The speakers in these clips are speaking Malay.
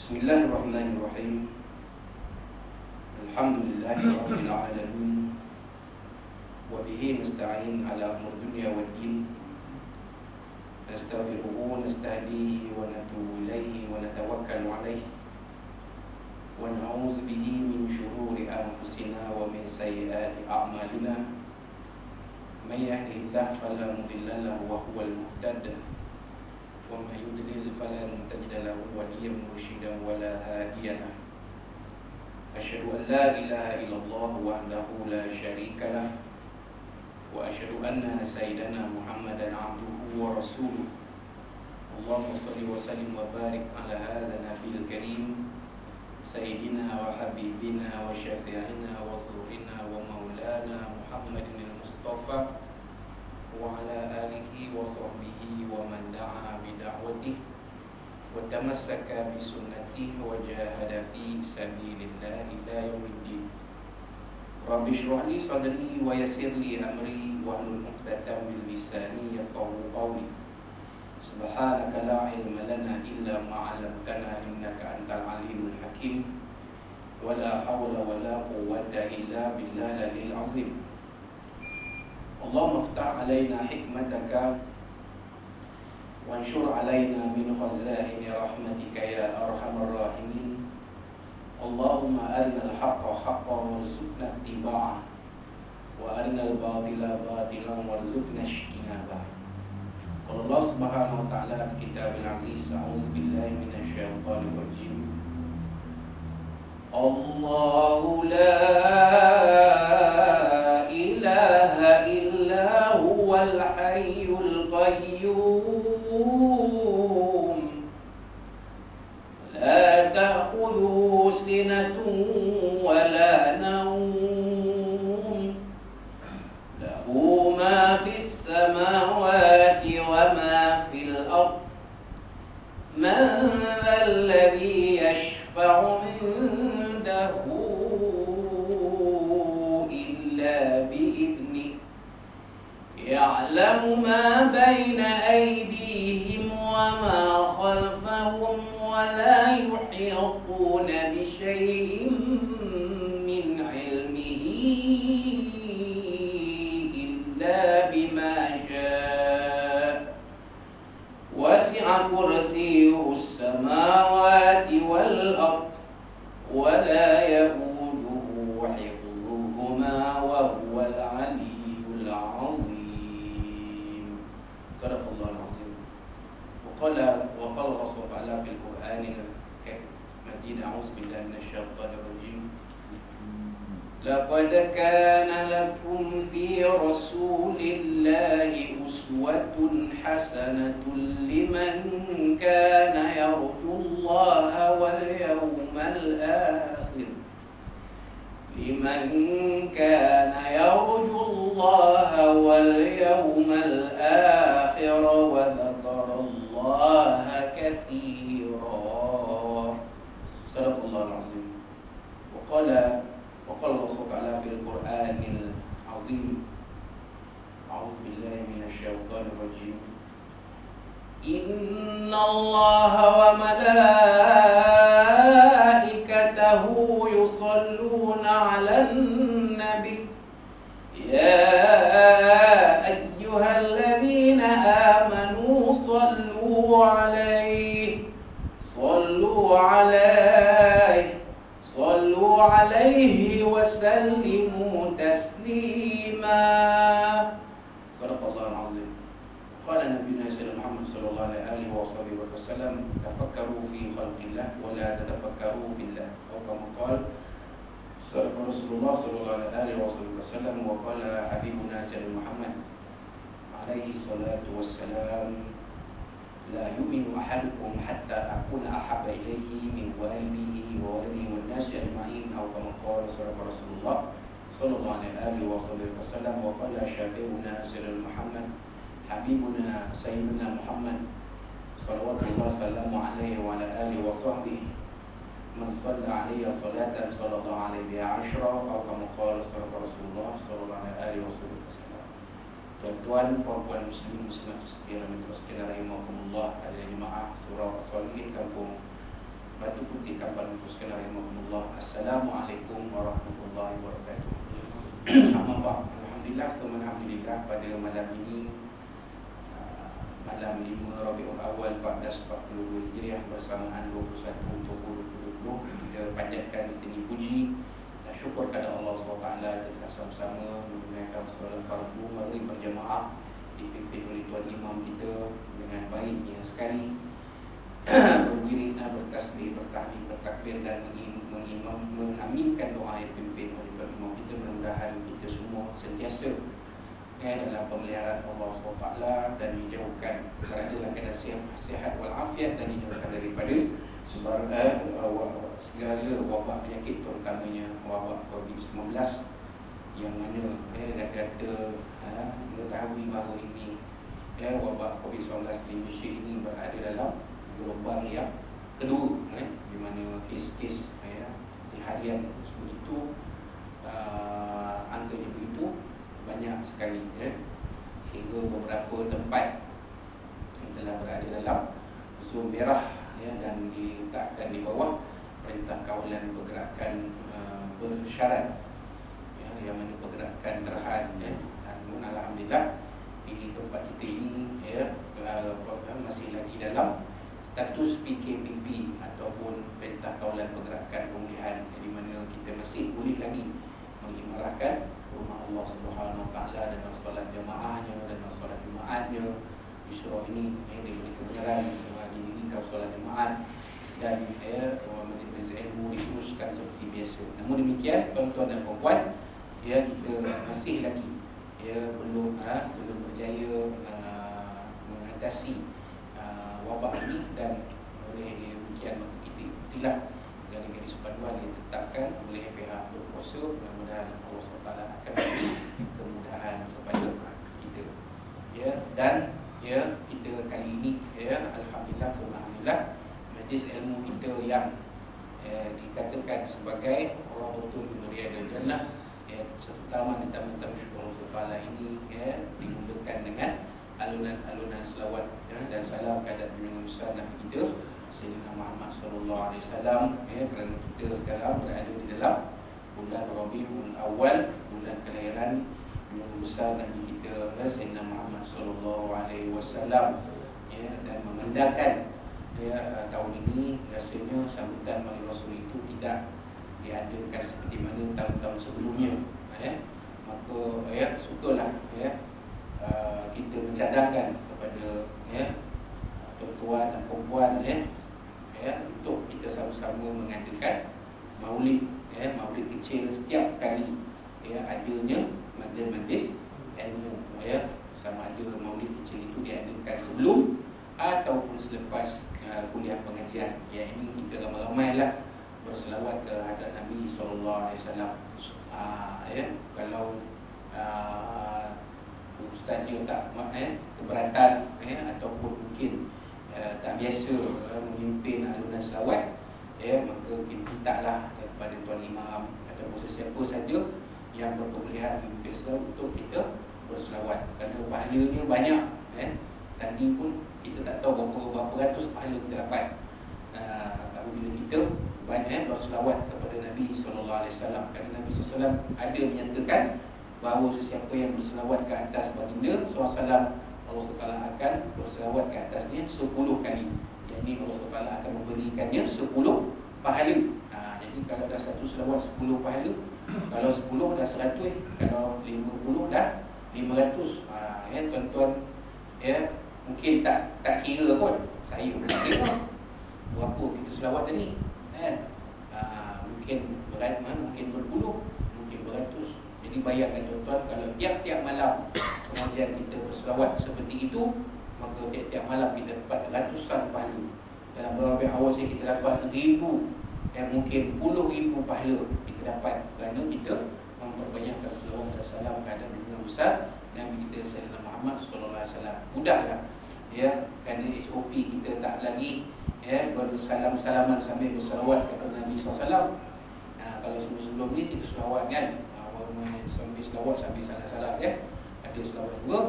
Bismillahirrahmanirrahim. Alhamdulillahi rabbil alamin. Wa bihi nasta'in ala umur dunya wad din. Nastaghfiruhu wa nastahdihi wa natubu ilayhi wa natawakkalu alayhi. Wa na'udzu bihi min shururi anfusina wa min sayyiati a'malina. May yahdihillahu fala mudilla lahu wa huwal muhtadi. وَمَنْ يُضْلِلْ فَلَنْ تَجِدَ لَهُ وَلِيًّا مُرْشِدًا وَلَا هَادِيَ لَهُ أَشْهَدُ أَنْ لَا إِلَهَ إِلَّا اللَّهُ وَحْدَهُ لَا شَرِيكَ لَهُ وَأَشْهَدُ أَنَّ سَيِّدَنَا مُحَمَّدًا عَبْدُهُ وَرَسُولُهُ اللهم صل وسلم وبارك على هذا النبي الكريم سيدنا وحبيبنا وشفيعنا وزورنا ومولانا محمد المصطفى وعلى آله وصحبه ومن دعا بدعوته وتمسك بسنته وجاهد في سبيل الله إلى يوم الدين. رب اشرح لي صدري ويسر لي أمري واحلل عقدة من لساني يفقهوا قولي. سبحانك لا علم لنا إلا ما علمتنا إنك أنت العليم الحكيم ولا حول ولا قوة إلا بالله العلي العظيم. اللهم افتح علينا حكمتك وانشر علينا من خزائن رحمتك يا أرحم الراحمين. اللهم أرنا الحق حقا وارزقنا اتباعه وأرنا الباطل باطلا وارزقنا اجتنابه. قال الله سبحانه وتعالى في كتاب العزيز أعوذ بالله من الشيطان الرجيم الله لا إله إلا هو الحي القيوم لا تأخذه سنة ولا نوم له ما في السماوات وما في الأرض من ذا الذي يشفع عنده إلا بإذنه يعلم ما بين أيديهم وما خلفهم ولا يحيطون بشيء من علمه إلا بما شاء وسع كرسيه السماوات والأرض ولا يئوده حفظهما وهو العلي العظيم. صدق الله العظيم. وقال الرسول تعالى في القرآن المجيد أعوذ بالله من الشيطان الرجيم لقد كان لكم في رسول الله أسوة حسنة لمن كان يرجو الله واليوم الآخر وذكر الله كثيرا. صدق الله العظيم. وقال الرسول تعالى في القرآن العظيم أعوذ بالله من الشيطان الرجيم إن الله وملائكته يصلون على النبي يا أيها الذين آمنوا صلوا عليه وسلموا تسليما. صدق الله العظيم. قال نبينا سيدنا محمد صلى الله عليه وسلم تفكروا في خلق الله ولا تتفكروا بالله أو كما قال صدق رسول الله صلى الله عليه وسلم. وقال حبيبنا سيدنا محمد عليه الصلاة والسلام لا يؤمن أحدكم حتى أكون أحب إليه من والده وولده والناس أجمعين أو كما قال صدق رسول الله صلى الله عليه وسلم. وقال شافعنا سيدنا محمد حبيبنا سيدنا محمد صلوات الله وسلامه عليه وعلى آله وصحبه من صلى عليه صلاة صلى الله عليه بها عشرة أو كما قال صدق رسول الله صلى الله عليه وسلم. Tuan-tuan, puan-puan muslim muslimat sekalian rahimahumullah, ada jemaah surau As-Solihin kampung Batu Putih Kapal Mutuskan Rahimahullah. Assalamualaikum warahmatullahi wabarakatuh. Alhamdulillah, alhamdulillah, pada malam ini, malam 5 Rabiul Awal 1442 Hijriah bersamaan 21 Oktober 2020, kita panjatkan setinggi puji dan syukur kepada Allah SWT. Kita sama-sama menunaikan solat fardu maghrib berjamaah dipimpin oleh Tuan Imam kita dengan baiknya sekali, berdiri, bertasbih, bertahmid, bertakbir dan mengaminkan doa yang dipimpin oleh Tuan Imam kita. Mudah-mudahan kita semua sentiasa dalam pemeliharaan Allah SWT dan dijauhkan berada dalam keadaan sihat walafiat dan dijauhkan daripada segala wabak penyakit, terutamanya wabak COVID-19 yang mana kata mengetahui bahawa ini wabak COVID-19 di Malaysia ini berada dalam gelombang yang kedua, di mana kes-kes harian begitu, angkanya begitu banyak sekali, hingga beberapa tempat yang telah berada dalam zon merah dan diletakkan di bawah Perintah Kawalan Pergerakan Bersyarat, yang mana pergerakan terhad. Namun alhamdulillah ini tempat kita ini masih lagi dalam status PKPP ataupun Perintah Kawalan Pergerakan Pemulihan, di mana kita masih boleh lagi mengimarahkan rumah Allah Subhanahu Wa Taala dengan solat jamaahnya, dengan solat jumaatnya. Isra ini diberi kebenaran didirikan solat jemaat dan majlis ilmu diteruskan seperti biasa. Namun demikian, tuan-tuan dan puan-puan, kita masih lagi belum berjaya mengatasi wabak ini, dan oleh demikian maka kita ikutilah garis panduan yang ditetapkan oleh pihak berkuasa. Mudah-mudahan Allah SWT akan beri kemudahan kepada kita. Dan kita kali ini alhamdulillah majlis ilmu kita yang dikatakan sebagai Rawdatul min Riyadil Jannah, terutama tentang syukur Allah ini dimulakan dengan alunan-alunan selawat dan salam kepada junjungan besar Nabi kita Sayyidina Muhammad sallallahu alaihi wasallam, kerana kita sekarang berada di dalam bulan Rabiul Awal, bulan kelahiran junjungan besar Nabi kita Sayyidina Muhammad sallallahu alaihi wasallam, dan memandangkan tahun ini rasanya sambutan Mari Rasul itu tidak diadakan seperti mana tahun-tahun sebelumnya. Maka sukalah kita mencadangkan kepada tuan-tuan dan puan untuk kita sama-sama mengadakan maulid, maulid kecil setiap kali adanya majlis ilmu, sama ada maulid kecil itu diadakan sebelum ataupun selepas kuliah pengajian. Ini kita ramai-ramailah berselawat ke hadrat Nabi SAW. Kalau ustaznya tak keberatan ataupun mungkin tak biasa memimpin alunan selawat, maka kita mintalah kepada Tuan Imam ataupun sesiapa saja yang berkebolehan memimpin selawat untuk kita berselawat, kerana pahalanya banyak. Tadi pun kita tak tahu berapa ratus pahala kita dapat apabila kita banyak berselawat kepada Nabi SAW. Kerana Nabi SAW ada menyatakan bahawa sesiapa yang berselawat ke atas baginda SAW, Allah SWT akan berselawat ke atasnya 10 kali. Jadi Allah SWT akan memberikannya 10 pahala. Jadi kalau dah satu selawat 10 pahala, kalau 10 dah 100, kalau 50 dah 500. Tuan-tuan mungkin tak kira pun. Saya pun tak kira berapa kita selawat tadi. Mungkin berat, mungkin berpuluh, mungkin beratus. Jadi bayangkan tuan-tuan, kalau tiap-tiap malam pengajian kita berselawat seperti itu, maka tiap-tiap malam kita dapat ratusan pahala. Dalam beberapa awal saya kita dapat 1000, mungkin puluh ribu pahala kita dapat, kerana kita memperbanyakkan selawat dan salam kepada junjungan besar Nabi kita Sayyidina Muhammad SAW. Mudahlah, kerana SOP kita tak lagi bersalam-salaman sambil berselawat kepada Nabi SAW. Kalau sebelum ni kita selawat kan, sambil selawat sambil salam-salam, ada selawat dua.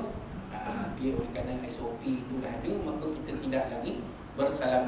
Oleh kerana SOP itu dah ada, maka kita tidak lagi bersalam